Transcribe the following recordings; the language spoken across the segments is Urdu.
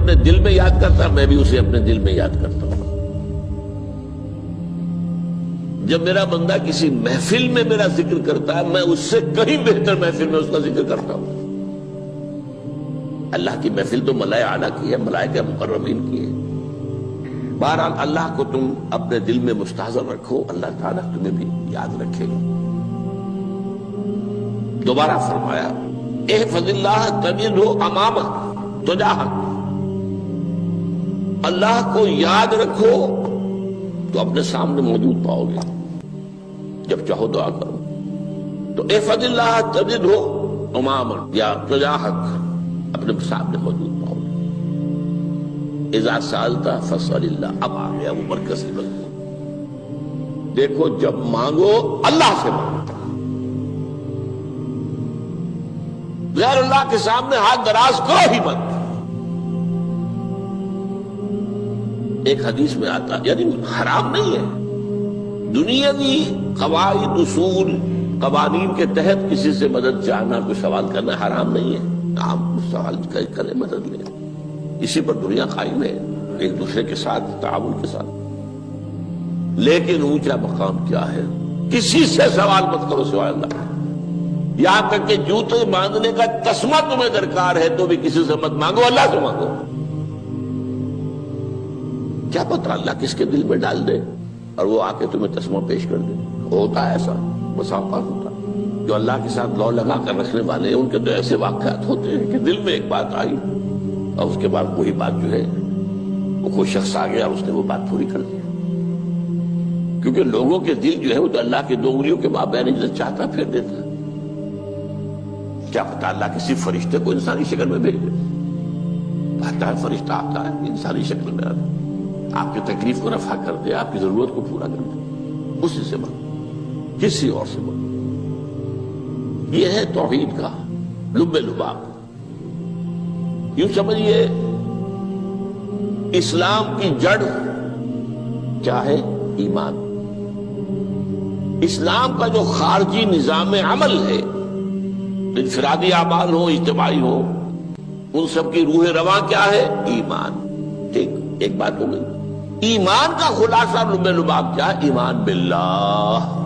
اپنے دل میں یاد کرتا میں بھی اسے اپنے دل میں یاد کرتا ہوں۔ جب میرا بندہ کسی محفل میں میرا ذکر کرتا ہے میں اس سے کہیں بہتر محفل میں اس کا ذکر کرتا ہوں۔ اللہ کی محفل تو ملائے اعلیٰ کی ہے، ملائکہ مقربین کی ہے۔ بہرحال اللہ کو تم اپنے دل میں مستحضر رکھو، اللہ تعالیٰ تمہیں بھی یاد رکھے گا۔ دوبارہ فرمایا احفظ اللہ تجدہ امامک تجاہک، اللہ کو یاد رکھو تو اپنے سامنے موجود پاؤ گے، جب چاہو دعا کرو تو احفظ اللہ تجدہ امامک یا تجاہک، اپنے سامنے موجود پاؤ گے۔ اذا سألت فاسأل اللہ، اب آ گیا وہ مرکزی مضمون۔ دیکھو جب مانگو اللہ سے مانگو، غیر اللہ کے سامنے ہاتھ دراز کرو ہی مت۔ ایک حدیث میں آتا یعنی حرام نہیں ہے، دنیاوی قواعد اصول قوانین کے تحت کسی سے مدد چاہنا، کوئی سوال کرنا حرام نہیں ہے۔ آپ سوال کریں، مدد لیں، اسی پر دنیا قائم ہے، ایک دوسرے کے ساتھ تعاون کے ساتھ۔ لیکن اونچا مقام کیا ہے؟ کسی سے سوال مت کرو سوائے اللہ، یہاں تک کہ جوتے باندھنے کا تسمہ تمہیں درکار ہے تو بھی کسی سے مت مانگو، اللہ سے مانگو۔ کیا پتہ اللہ کس کے دل میں ڈال دے اور وہ آ کے تمہیں تسمہ پیش کر دے۔ ہوتا ہے ایسا، مسافر ہوتا ہے۔ جو اللہ کے ساتھ لو لگا کر رکھنے والے ہیں ان کے تو ایسے واقعات ہوتے ہیں کہ دل میں ایک بات آئی اور اس کے بعد وہی بات جو ہے وہ کوئی شخص آ گیا اور اس نے وہ بات پوری کر دی۔ کیونکہ لوگوں کے دل جو ہے وہ تو اللہ کے دو انگلیوں کے مابین جو چاہتا پھیر دیتا ہے۔ کیا پتہ اللہ کسی فرشتے کو انسانی شکل میں بھیج دے، آتا ہے فرشتہ، آتا ہے انسانی شکل میں، آتا ہے آپ کی تکلیف کو رفع کر دے، آپ کی ضرورت کو پورا کر دے، اسی سے مانگو، کسی اور سے مانگو۔ یہ ہے توحید کا لب لباب۔ یوں سمجھیے اسلام کی جڑ کیا ہے؟ ایمان۔ اسلام کا جو خارجی نظام عمل ہے، انفرادی اعمال ہو اجتماعی ہو، ان سب کی روح رواں کیا ہے؟ ایمان۔ ٹھیک، ایک بات ہو گئی۔ ایمان کا خلاصہ لب لباب کیا ہے؟ ایمان باللہ۔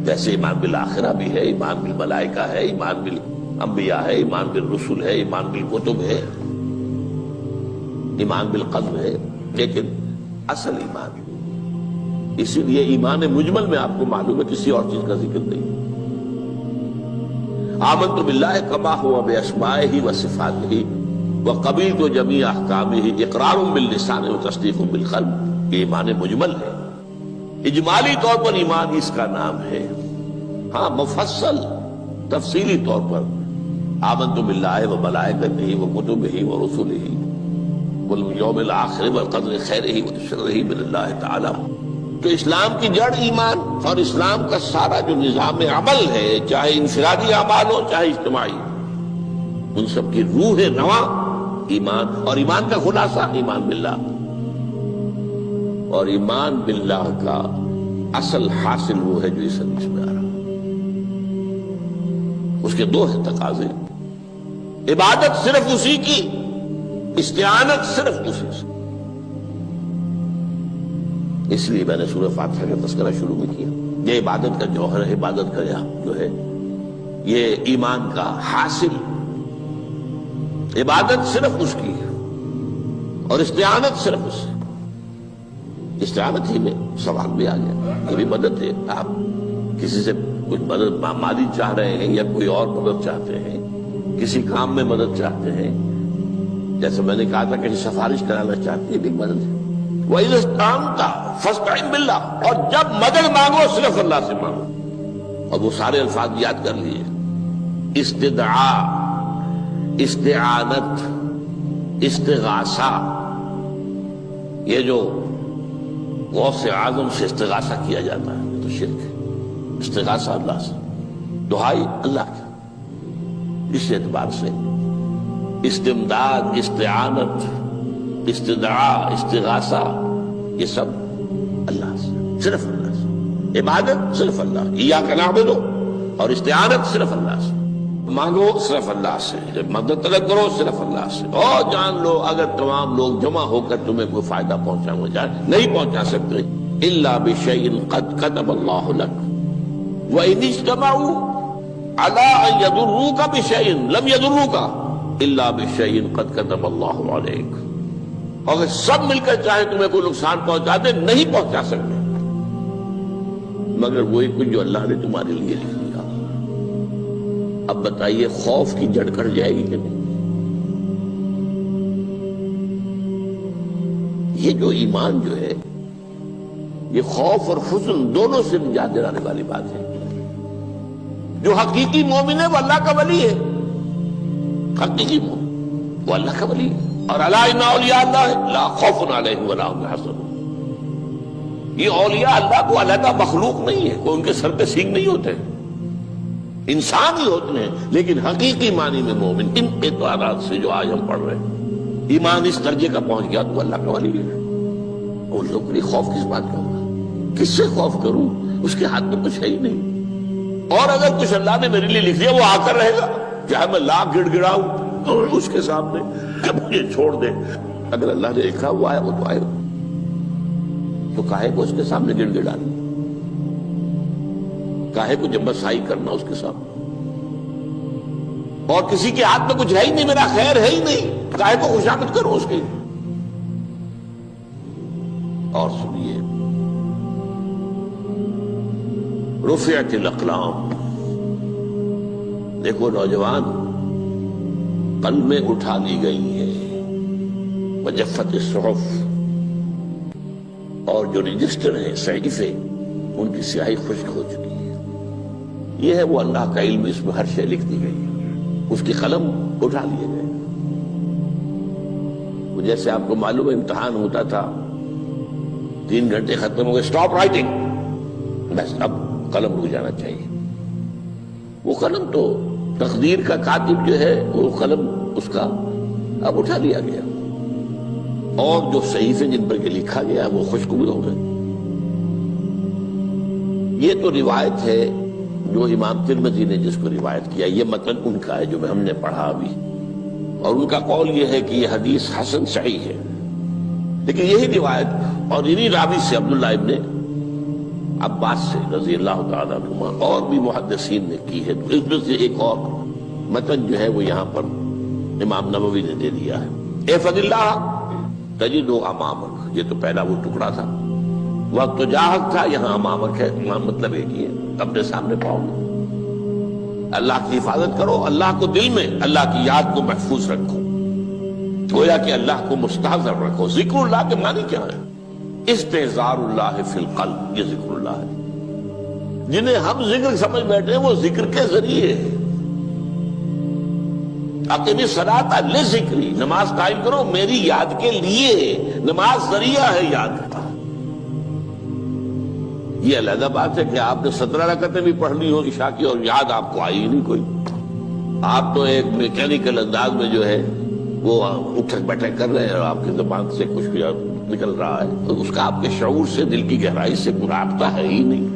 جیسے ایمان بالآخرہ بھی ہے، ایمان بالملائکہ ہے، ایمان بالانبیاء ہے، ایمان بالرسل ہے، ایمان بالکتب ہے، ایمان بالقلب ہے، لیکن اصل ایمان۔ اسی لیے ایمان مجمل میں آپ کو معلوم ہے کسی اور چیز کا ذکر نہیں۔ آمنت باللہ کما ہوا باسمائہ وصفاتہ وقبلت جمیع احکامہ اقرار باللسان وتصدیق بالقلب، یہ ایمان مجمل ہے۔ اجمالی طور پر ایمان اس کا نام ہے، ہاں مفصل تفصیلی طور پر آمنت باللہ وملائکتہ وکتبہ ورسلہ والیوم الآخر والقدر خیرہ وشرہ من اللہ تعالی۔ تو اسلام کی جڑ ایمان، اور اسلام کا سارا جو نظام عمل ہے، چاہے انفرادی اعمال ہو چاہے اجتماعی، ان سب کی روح رواں ایمان، اور ایمان کا خلاصہ ایمان باللہ۔ اور ایمان باللہ کا اصل حاصل وہ ہے جو اس حدیث میں آ رہا ہے۔ اس کے دو ہیں تقاضے، عبادت صرف اسی کی، استعانت صرف اسی سے۔ اس لیے میں نے سورہ فاتحہ کا تذکرہ شروع میں کیا۔ یہ عبادت کا جوہر ہے، عبادت کا جو ہے یہ ایمان کا حاصل۔ عبادت صرف اس کی ہے اور استعانت صرف اس سے۔ استعانت ہی میں سوال بھی آ گیا، یہ بھی مدد ہے۔ آپ کسی سے کچھ مدد مالی چاہ رہے ہیں یا کوئی اور مدد چاہتے ہیں، کسی کام میں مدد چاہتے ہیں، جیسے میں نے کہا تھا کہ سفارش کرانا چاہتے ہیں، بھی مدد ہے۔ وَإِذَا اسْتَعَنْتَ فَاسْتَعِنْ بِاللَّهِ، اور جب مدد مانگو صرف اللہ سے مانگو۔ اور وہ سارے الفاظ یاد کر لیے، استدعاء، استعانت، استغاثہ۔ یہ جو غوث اعظم سے استغاثہ کیا جاتا ہے یہ تو شرک ہے۔ استغاثہ اللہ سے، دعائی اللہ کی۔ اس اعتبار سے استمداد، استعانت، استدعاء، استغاثہ، یہ سب اللہ سے، صرف اللہ سے۔ عبادت صرف اللہ، ایاک نعبد، اور استعانت صرف اللہ سے۔ مانگو صرف اللہ سے، جب مدد طلب کرو صرف اللہ سے، اور جان لو اگر تمام لوگ جمع ہو کر تمہیں کوئی فائدہ پہنچانا جائے نہیں پہنچا سکتے، الا بشیء قد کتب اللہ لک وان اجتمعوا علی ان یضروک بشیء لم یضروک الا بشیء قد کتب اللہ علیک، اگر سب مل کر چاہے تمہیں کوئی نقصان پہنچا دے نہیں پہنچا سکتے مگر وہی کچھ جو اللہ نے تمہارے لیے لکھ دیا۔ اب بتائیے خوف کی جڑ کٹ جائے گی کہ نہیں؟ یہ جو ایمان جو ہے یہ خوف اور حزن دونوں سے نجات دلانے والی بات ہے۔ جو حقیقی مومن ہے وہ اللہ کا ولی ہے، حقیقی مومن وہ اللہ کا ولی ہے، اور الا ان اولیاء اللہ لا خوف علیہم ولا هم يحزنون۔ یہ اولیاء اللہ کو علیحدہ مخلوق نہیں ہے، کوئی ان کے سر پہ سینگ نہیں ہوتے، انسان ہی ہوتے ہیں، لیکن حقیقی معنی میں مومن ان اعتبارات سے جو آج ہم پڑھ رہے ہیں، ایمان اس درجے کا پہنچ گیا تو اللہ کا ولی ہے۔ اور لوگوں کے لیے خوف کس بات کا ہوگا؟ کس سے خوف کروں؟ اس کے ہاتھ میں کچھ ہے ہی نہیں، اور اگر کچھ اللہ نے میرے لیے لکھ دیا وہ آ کر رہے گا، چاہے میں لاکھ گڑ گڑاؤں اس کے سامنے کہ مجھے چھوڑ دے، اگر اللہ نے لکھا وہ آیا وہ تو آئے گا، تو کاہے کو اس کے سامنے گڑ گڑانا، کاہے کو جبرسائی کرنا اس کے سامنے، اور کسی کے ہاتھ میں کچھ ہے ہی نہیں، میرا خیر ہے ہی نہیں، کاہے کو خوشامد کرو اس کی۔ اور سنیے، رفعت الاقلام، دیکھو نوجوان، قلمیں اٹھا لی گئی ہیں، وجفت الصحف، اور جو رجسٹر ہیں صحیفے ان کی سیاہی خشک ہو چکی ہے۔ یہ ہے وہ اللہ کا علم، اس میں ہر شے لکھ دی گئی ہے، اس کی قلم اٹھا لیے گئے۔ جیسے آپ کو معلوم ہے امتحان ہوتا تھا، 3 گھنٹے ختم ہو گئے، اسٹاپ رائٹنگ، بس اب قلم رک جانا چاہیے۔ وہ قلم تو تقدیر کا کاتب جو ہے وہ قلم اس کا اب اٹھا لیا گیا، اور جو صحیفے جن پر کے لکھا گیا وہ خشک بھی ہو گئے۔ یہ تو روایت ہے جو امام ترمذی نے جس کو روایت کیا، یہ متن ان کا ہے جو ہم نے پڑھا ابھی، اور ان کا قول یہ ہے کہ یہ حدیث حسن صحیح ہے، لیکن یہی روایت اور انہی راوی سے عبداللہ ابن عباس سے رضی اللہ تعالیٰ عنہما اور بھی محدثین نے کی ہے، تو اس میں سے ایک اور متن جو ہے وہ یہاں پر امام نووی نے دے دیا ہے۔ احفظ اللہ تجدہ امامک، یہ تو پہلا وہ ٹکڑا تھا، وقت تو جاہک تھا، یہاں امامک ہے، امام مطلب ایک ہی ہے، اپنے سامنے پاؤ گے۔ اللہ کی حفاظت کرو، اللہ کو دل میں، اللہ کی یاد کو محفوظ رکھو، گویا کہ اللہ کو مستحضر رکھو۔ ذکر اللہ کے معنی کیا ہے؟ استحضار اللہ فی القلب، یہ ذکر اللہ ہے۔ جنہیں ہم ذکر سمجھ بیٹھے ہیں وہ ذکر کے ذریعے ہے۔ اقیم الصلاۃ لذکری، نماز قائم کرو میری یاد کے لیے، نماز ذریعہ ہے یاد کا۔ یہ علیحدہ بات ہے کہ آپ نے 17 رکعتیں بھی پڑھ لی ہو عشاء کی اور یاد آپ کو آئی ہی نہیں کوئی، آپ تو ایک میکینیکل انداز میں جو ہے وہ اٹھک بیٹھک کر رہے ہیں اور آپ کی زبان سے کچھ نکل رہا ہے، تو اس کا آپ کے شعور سے، دل کی گہرائی سے کوئی رابطہ ہے ہی نہیں،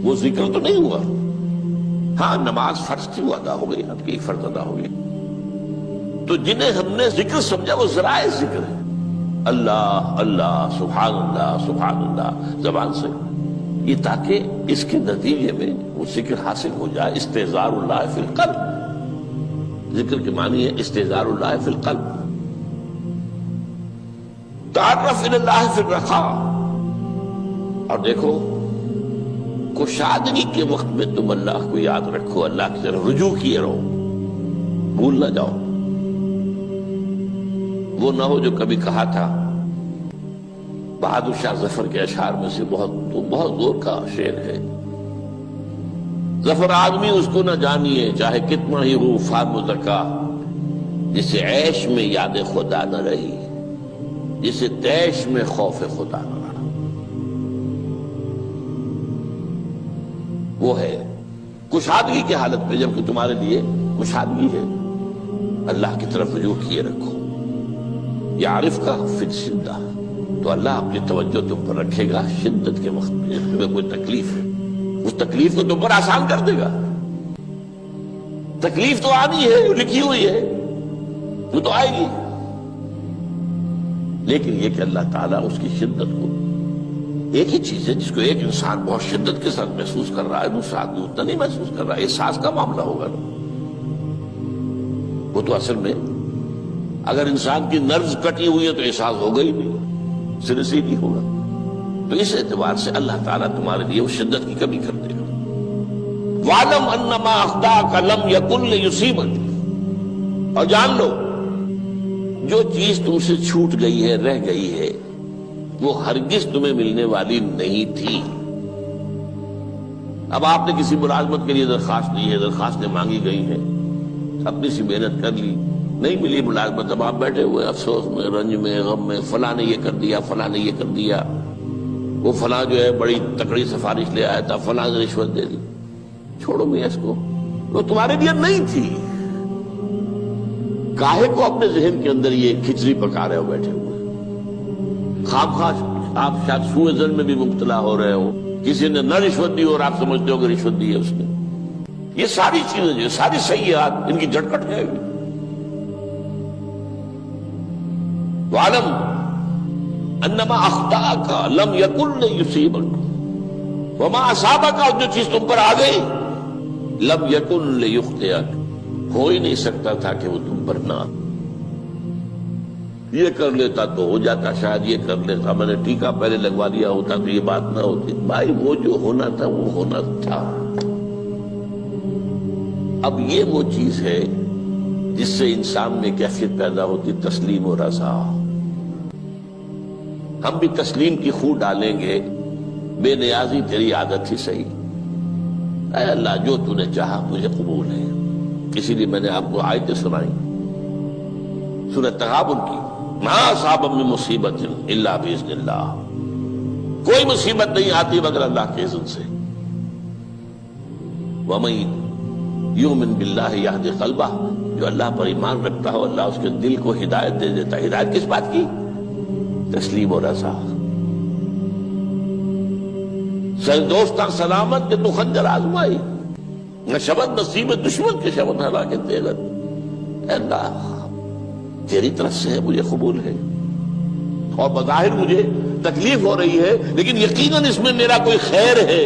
وہ ذکر تو نہیں ہوا۔ ہاں نماز فرض تھی وہ ادا ہو گئی، آپ کی ایک فرض ادا ہو گئی۔ تو جنہیں ہم نے ذکر سمجھا وہ ذرائع ذکر ہے، اللہ اللہ سبحان اللہ سبحان اللہ زبان سے، یہ تاکہ اس کے نتیجے میں وہ ذکر حاصل ہو جائے۔ استحضار اللہ فی القلب، ذکر کے معنی ہے استحضار اللہ فی القلب۔ تعرف الی اللہ فی الرخاء، اور دیکھو کشادگی کے وقت میں تم اللہ کو یاد رکھو، اللہ کی طرف رجوع کیے رہو، بھول نہ جاؤ۔ وہ نہ ہو جو کبھی کہا تھا، بہادر شاہ ظفر کے اشعار میں سے بہت زور کا شعر ہے، ظفر آدمی اس کو نہ جانیے چاہے کتنا ہی ہو فام و ذکا، جسے عیش میں یاد خدا نہ رہی، جسے تیش میں خوف خدا نہ رہا۔ وہ ہے کشادگی کی حالت میں، جبکہ تمہارے لیے کشادگی ہے، اللہ کی طرف رجوع کیے رکھو۔ یعرف کا فی الشدہ، تو اللہ اپنی توجہ تم پر رکھے گا شدت کے وقت میں، جب تمہیں کوئی تکلیف ہے اس تکلیف کو تم پر آسان کر دے گا۔ تکلیف تو آنی ہے، جو لکھی ہوئی ہے وہ تو آئے گی، لیکن یہ کہ اللہ تعالیٰ اس کی شدت کو، ایک ہی چیز ہے جس کو ایک انسان بہت شدت کے ساتھ محسوس کر رہا ہے، دوسرا آدمی اتنا نہیں محسوس کر رہا ہے، احساس کا معاملہ ہوگا نا۔ وہ تو اصل میں اگر انسان کی نرز کٹی ہوئی ہے تو احساس ہوگا ہی نہیں، سرے سے نہیں ہوگا۔ تو اس اعتبار سے اللہ تعالیٰ تمہارے لیے وہ شدت کی کمی کر دے گا۔ وَاعْلَمْ أَنَّمَا أَخْطَأَكَ لَمْ يَكُنْ لِيُصِيبَكَ، اور جان لو جو چیز تم سے چھوٹ گئی ہے، رہ گئی ہے، وہ ہرگز تمہیں ملنے والی نہیں تھی۔ اب آپ نے کسی ملازمت کے لیے درخواست دی ہے، درخواستیں مانگی گئی ہیں، اپنی سی محنت کر لی، نہیں ملی ملازمت، اب آپ بیٹھے ہوئے افسوس میں، رنج میں، غم میں، فلاں نے یہ کر دیا، فلاں نے یہ کر دیا، وہ فلاں جو ہے بڑی تکڑی سفارش لے آیا تھا، فلاں نے رشوت دے دی۔ چھوڑو میاں اس کو، وہ تمہارے لیے نہیں تھی۔ کاہے کو اپنے ذہن کے اندر یہ کھچڑی پکا رہے ہو بیٹھے ہوئے؟ خواہ آپ شاید سوء ظن میں بھی مبتلا ہو رہے ہو، کسی نے نہ رشوت دی اور آپ سمجھتے ہو کہ رشوت دی ہے اس نے۔ یہ ساری چیزیں جو ساری سیئات، ان کی جڑ کٹ جائے گی۔ وَعْلَمْ أَنَّمَا أَخْطَأَكَ لَمْ يَكُنْ لِيُصِيبَكَ وَمَا أَصَابَكَ، جو چیز تم پر آ گئی، لَمْ يَكُنْ لِيُخْطِئَكَ، ہو ہی نہیں سکتا تھا کہ وہ تم پر نہ آ۔ یہ کر لیتا تو ہو جاتا، شاید یہ کر لیتا، میں نے ٹیکا پہلے لگوا دیا ہوتا تو یہ بات نہ ہوتی۔ بھائی وہ جو ہونا تھا وہ ہونا تھا۔ اب یہ وہ چیز ہے جس سے انسان میں کیفیت پیدا ہوتی، تسلیم و رضا۔ ہم بھی تسلیم کی خو ڈالیں گے، بے نیازی تیری عادت ہی صحیح، اے اللہ جو تو نے چاہا مجھے قبول ہے۔ اسی لیے میں نے آپ کو آیتیں سنائی سورہ تغابن کی، ما اصاب من مصیبت الا باذن اللہ، کوئی مصیبت نہیں آتی مگر اللہ کے اذن سے۔ وَمَن یؤمن باللہ یہدی قلبہ، جو اللہ پر ایمان رکھتا ہو اللہ اس کے دل کو ہدایت دے دیتا ہے۔ ہدایت کس بات کی؟ تسلیم و رضا۔ دوستاں سلامت کہ تو خنجر آزمائی، نہ شبد نصیب دشمن کے شبد ہلاکت تیغت۔ اے اللہ تیری طرف سے ہے، مجھے قبول ہے، اور بظاہر مجھے تکلیف ہو رہی ہے لیکن یقیناً اس میں میرا کوئی خیر ہے۔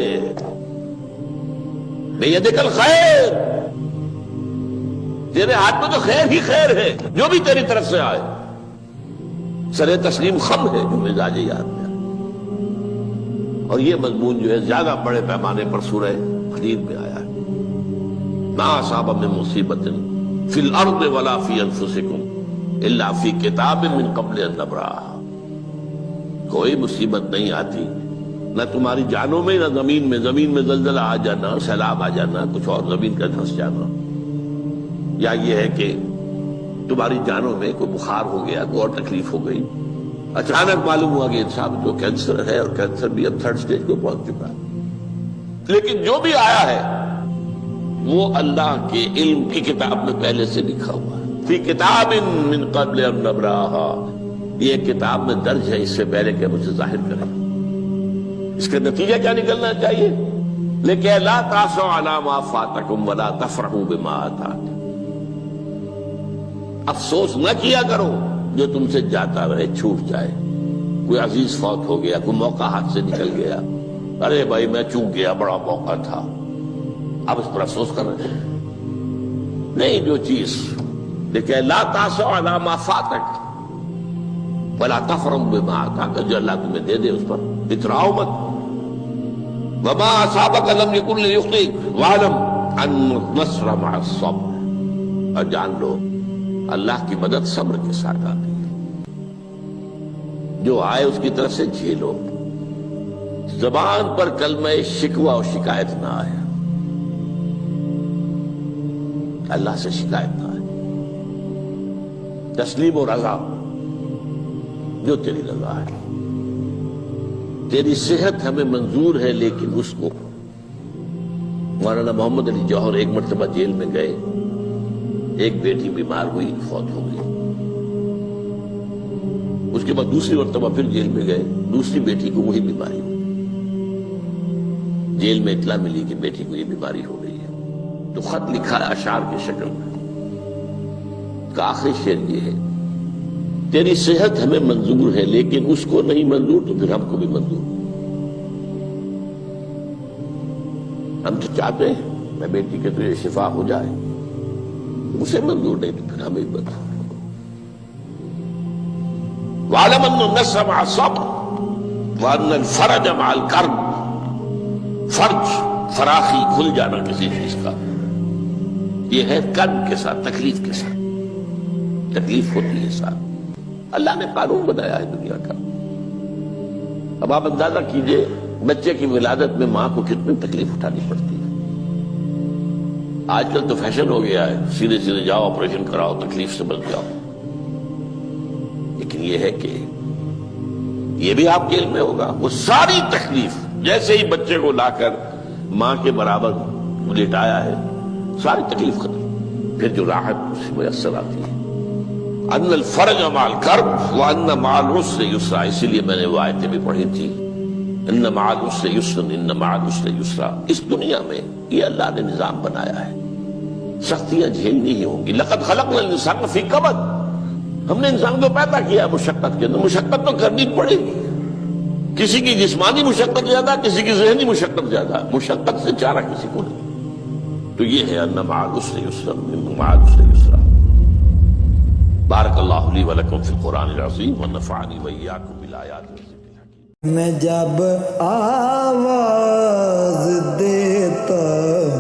بیدک الخیر، تیرے ہاتھ میں تو خیر ہی خیر ہے، جو بھی تیری طرف سے آئے۔ سر تسلیم خم ہے جو مزاج یاد میں، اور یہ مضمون جو ہے زیادہ بڑے پیمانے پر سورہ حدید میں آیا ہے۔ ما اصاب من مصیبت فی الارض ولا فی انفسکم الا فی کتاب من قبل ان نبرأہا، کوئی مصیبت نہیں آتی نہ تمہاری جانوں میں نہ زمین میں، زمین میں زلزلہ آ جانا، سیلاب آ جانا، کچھ اور زمین کا دھنس جانا، یا یہ ہے کہ تمہاری جانوں میں کوئی بخار ہو گیا، کوئی اور تکلیف ہو گئی، اچانک معلوم ہوا کہ انسان جو کینسر ہے، اور کینسر بھی اب 3rd سٹیج کو پہنچ چکا ہے، لیکن جو بھی آیا ہے وہ اللہ کے علم کی کتاب میں پہلے سے لکھا ہوا ہے۔ فی کتاب من قبل ان نبرأہا، یہ کتاب میں درج ہے اس سے پہلے کہ مجھے ظاہر کریں۔ اس کا نتیجہ کیا نکلنا چاہیے؟ لیکن لا تاسوا علی ما فاتکم ولا تفرحوا بما آتاکم، افسوس نہ کیا کرو جو تم سے جاتا رہے، چھوٹ جائے، کوئی عزیز فوت ہو گیا، کوئی موقع ہاتھ سے نکل گیا، ارے بھائی میں چوک گیا، بڑا موقع تھا، اب اس پر افسوس کر رہے ہیں۔ نہیں، جو چیز لیکن لا تاسوا علی ما فاتک ولا تفرحوا بما آتاک، جو اللہ تمہیں دے دے اس پر اتراؤ مت۔ وما اصابک لم یکن لیخطئک واعلم ان النصر مع الصبر، اور جان لو اللہ کی مدد صبر کے ساتھ آتی ہے، جو آئے اس کی طرف سے جھیلو، زبان پر کلمہ شکوہ اور شکایت نہ آئے، اللہ سے شکایت نہ آئے، تسلیم و رضا، جو تیری رضا ہے۔ تیری صحت ہمیں منظور ہے لیکن اس کو، مولانا محمد علی جوہر ایک مرتبہ جیل میں گئے، ایک بیٹی بیمار ہوئی، فوت ہو گئی، اس کے بعد دوسری مرتبہ پھر جیل میں گئے، دوسری بیٹی کو وہی بیماری ہوئی، جیل میں اطلاع ملی کہ بیٹی کو یہ بیماری ہو گئی ہے۔ تو خط لکھا ہے اشعار کی شکل میں. کا آخری شعر یہ ہے: تیری صحت ہمیں منظور ہے لیکن اس کو نہیں منظور تو پھر ہم کو بھی منظور. ہم تو چاہتے ہیں میں بیٹی کے تجھے شفا ہو جائے، اسے منظور نہیں تو پھر ہمیں بھی منظور. وَاعْلَمْ أَنَّ النَّصْرَ مَعَ الصَّبْرِ وَأَنَّ الْفَرَجَ مَعَ الْكَرْبِ. فرج، فراخی، کھل جانا کسی چیز کا، یہ ہے کرب کے ساتھ، تکلیف کے ساتھ. تکلیف ہوتی ہے ساتھ. اللہ نے قانون بنایا ہے دنیا کا. اب آپ اندازہ کیجئے بچے کی ولادت میں ماں کو کتنی تکلیف اٹھانی پڑتی ہے. آج کل تو فیشن ہو گیا ہے، سیدھے سیدھے جاؤ، آپریشن کراؤ، تکلیف سے بچ جاؤ. لیکن یہ ہے کہ یہ بھی آپ کے علم میں ہوگا، وہ ساری تکلیف جیسے ہی بچے کو لا کر ماں کے برابر لٹایا ہے، ساری تکلیف ختم. پھر جو راحت اس سے میسر آتی ہے. ان الفرج مع الکرب وان مع العسر یسرا. اسی لیے میں نے وہ آیتیں بھی پڑھی تھی، ان مع العسر یسرا، ان مع العسر یسرا. اس دنیا میں یہ اللہ نے نظام بنایا ہے، سختیاں جھیلنی ہی ہوں گی. لقد خلقنا الانسان فی کبد. ہم نے انسان کو پیدا کیا مشقت کے اندر، مشقت تو کرنی پڑے گی. کسی کی جسمانی مشقت زیادہ، کسی کی ذہنی مشقت زیادہ، مشقت سے چارہ کسی کو نہیں. تو یہ ہے ان مع العسر یسرا ان مع العسر یسرا. بارک اللہ لی ولکم فی القرآن العظیم ونفعنی وإیاکم بالآیات والذکر الحکیم. میں جب آواز دیتا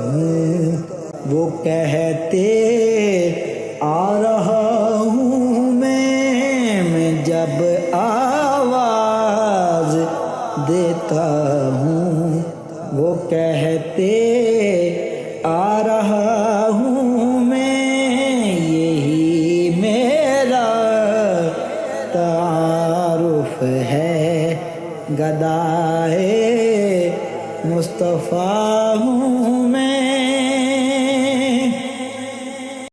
ہوں وہ کہتے آ رہا ہوں میں جب آواز دیتا ہوں وہ کہتے آ رہا ہوں میں. یہی میرا تعارف ہے، گدائے مصطفیٰ ہوں